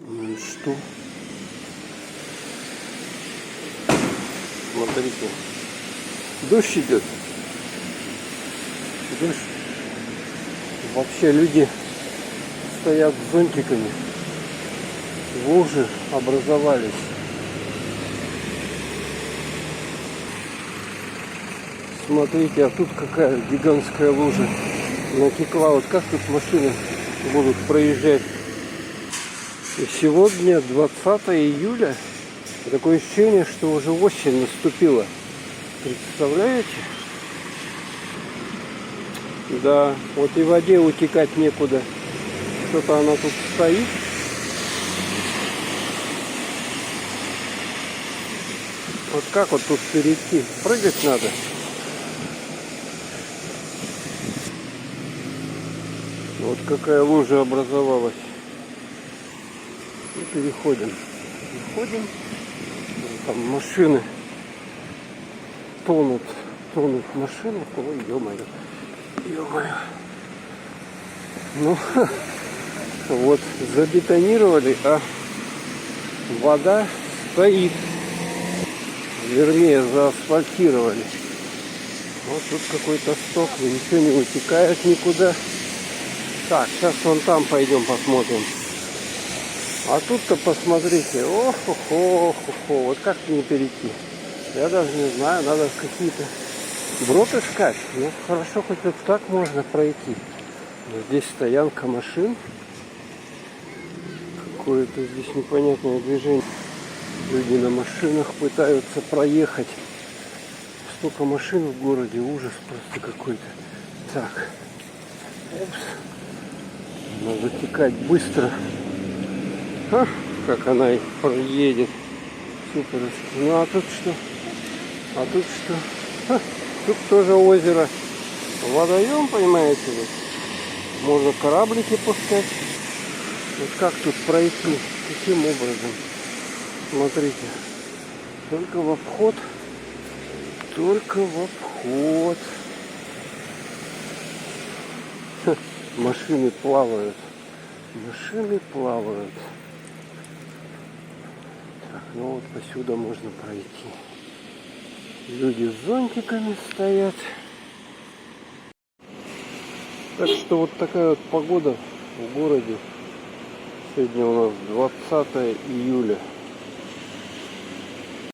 Ну и что? Смотрите. Дождь идет. Дождь. Вообще люди стоят с зонтиками. Лужи образовались. Смотрите, а тут какая гигантская лужа натекла. Вот как тут машины будут проезжать? И сегодня 20 июля. Такое ощущение, что уже осень наступила. Представляете? Да, вот и в воде утекать некуда. Что-то она тут стоит. Вот как вот тут перейти? Прыгать надо. Вот какая лужа образовалась. И переходим. Переходим. Там машины тонут машины. Ой, ё-моё. Ё-моё. Ну, вот забетонировали, а вода стоит. Вернее, заасфальтировали. Вот тут какой-то сток, ничего не утекает никуда. Так, сейчас вон там пойдем посмотрим. А тут-то посмотрите. Ох-хо-хо-хо. Вот как не перейти? Я даже не знаю, надо какие-то брод искать. Ну, хорошо, хоть вот так можно пройти. Но здесь стоянка машин. Какое-то здесь непонятное движение. Люди на машинах пытаются проехать. Столько машин в городе, ужас просто какой-то. Так. Опс. Надо текать быстро. А, как она и проедет. Супер. Ну а тут что? А тут что? Ха, тут тоже озеро. Водоем, понимаете ли? Можно кораблики пускать. Вот как тут пройти? Каким образом? Смотрите. Только в обход. Только в обход. Ха, машины плавают. Машины плавают. Так, ну вот посюда можно пройти. Люди с зонтиками стоят. Так что вот такая вот погода в городе. Сегодня у нас 20 июля.